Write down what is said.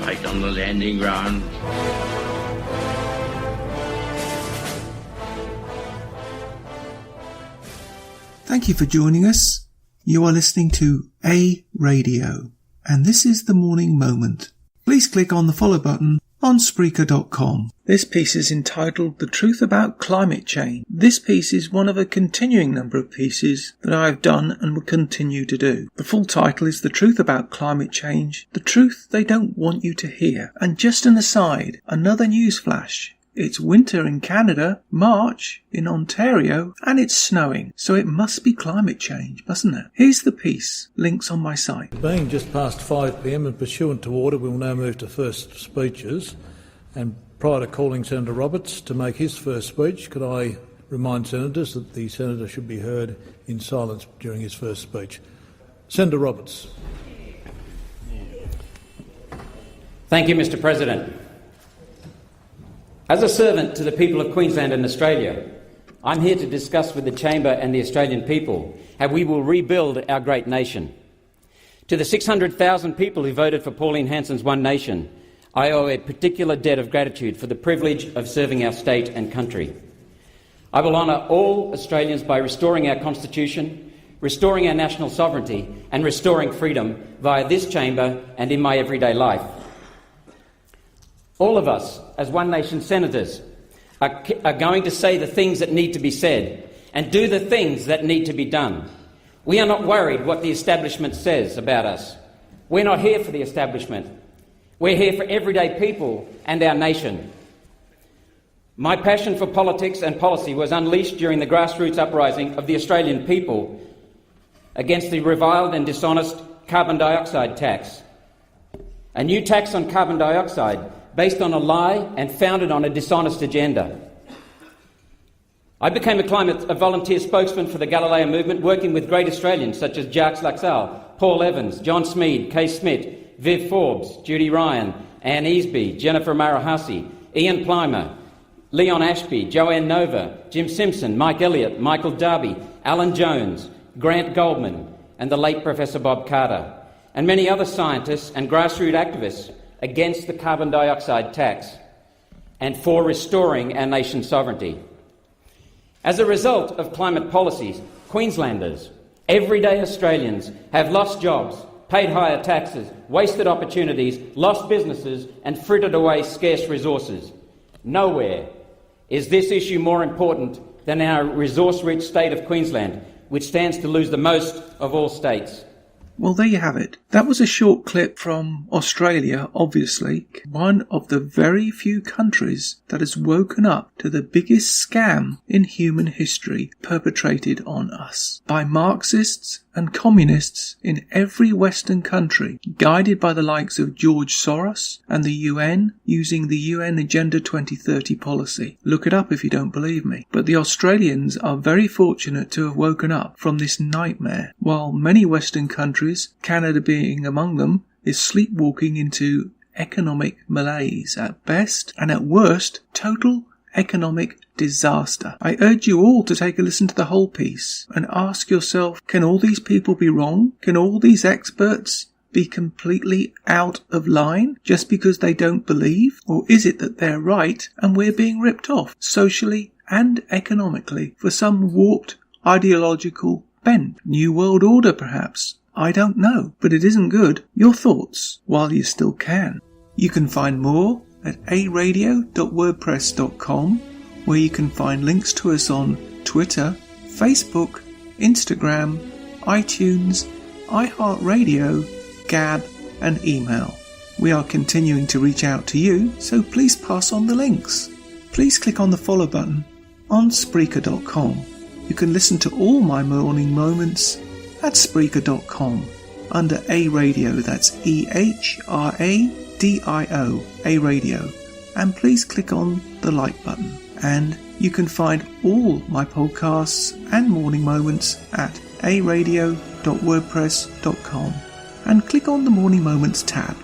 right on the landing ground. Thank you for joining us. You are listening to A Radio, and this is The Morning Moment. Please click on the follow button on Spreaker.com. This piece is entitled The Truth About Climate Change. This piece is one of a continuing number of pieces that I have done and will continue to do. The full title is The Truth About Climate Change, the truth they don't want you to hear. And just an aside, another news flash. It's winter in Canada, March in Ontario, and it's snowing. So it must be climate change, mustn't it? Here's the piece. Links on my site. Being just past 5 p.m. and pursuant to order, we will now move to first speeches. And prior to calling Senator Roberts to make his first speech, could I remind senators that the senator should be heard in silence during his first speech. Senator Roberts. Thank you, Mr. President. As a servant to the people of Queensland and Australia, I'm here to discuss with the Chamber and the Australian people how we will rebuild our great nation. To the 600,000 people who voted for Pauline Hanson's One Nation, I owe a particular debt of gratitude for the privilege of serving our state and country. I will honour all Australians by restoring our Constitution, restoring our national sovereignty and restoring freedom via this Chamber and in my everyday life. All of us, as One Nation senators, are going to say the things that need to be said and do the things that need to be done. We are not worried what the establishment says about us. We're not here for the establishment. We're here for everyday people and our nation. My passion for politics and policy was unleashed during the grassroots uprising of the Australian people against the reviled and dishonest carbon dioxide tax. A new tax on carbon dioxide based on a lie and founded on a dishonest agenda. I became a volunteer spokesman for the Galileo movement, working with great Australians such as Jacques Laxale, Paul Evans, John Smead, Kay Smith, Viv Forbes, Judy Ryan, Anne Easby, Jennifer Marahasi, Ian Plimer, Leon Ashby, Joanne Nova, Jim Simpson, Mike Elliott, Michael Darby, Alan Jones, Grant Goldman, and the late Professor Bob Carter, and many other scientists and grassroots activists against the carbon dioxide tax and for restoring our nation's sovereignty. As a result of climate policies, Queenslanders, everyday Australians, have lost jobs, paid higher taxes, wasted opportunities, lost businesses and frittered away scarce resources. Nowhere is this issue more important than our resource-rich state of Queensland, which stands to lose the most of all states. Well, there you have it. That was a short clip from Australia, obviously, one of the very few countries that has woken up to the biggest scam in human history perpetrated on us by Marxists and communists in every Western country, guided by the likes of George Soros and the UN, using the UN Agenda 2030 policy. Look it up if you don't believe me. But the Australians are very fortunate to have woken up from this nightmare, while many Western countries, Canada being among them, is sleepwalking into economic malaise at best, and at worst, total economic disaster. I urge you all to take a listen to the whole piece and ask yourself, can all these people be wrong? Can all these experts be completely out of line just because they don't believe? Or is it that they're right and we're being ripped off socially and economically for some warped ideological bent? New World Order, perhaps? I don't know, but it isn't good. Your thoughts while you still can. You can find more at aradio.wordpress.com, where you can find links to us on Twitter, Facebook, Instagram, iTunes, iHeartRadio, Gab and email. We are continuing to reach out to you, so please pass on the links. Please click on the follow button on Spreaker.com. You can listen to all my morning moments at Spreaker.com under A Radio, that's EHRADIO, A Radio, and please click on the like button. And you can find all my podcasts and morning moments at aradio.wordpress.com and click on the Morning Moments tab.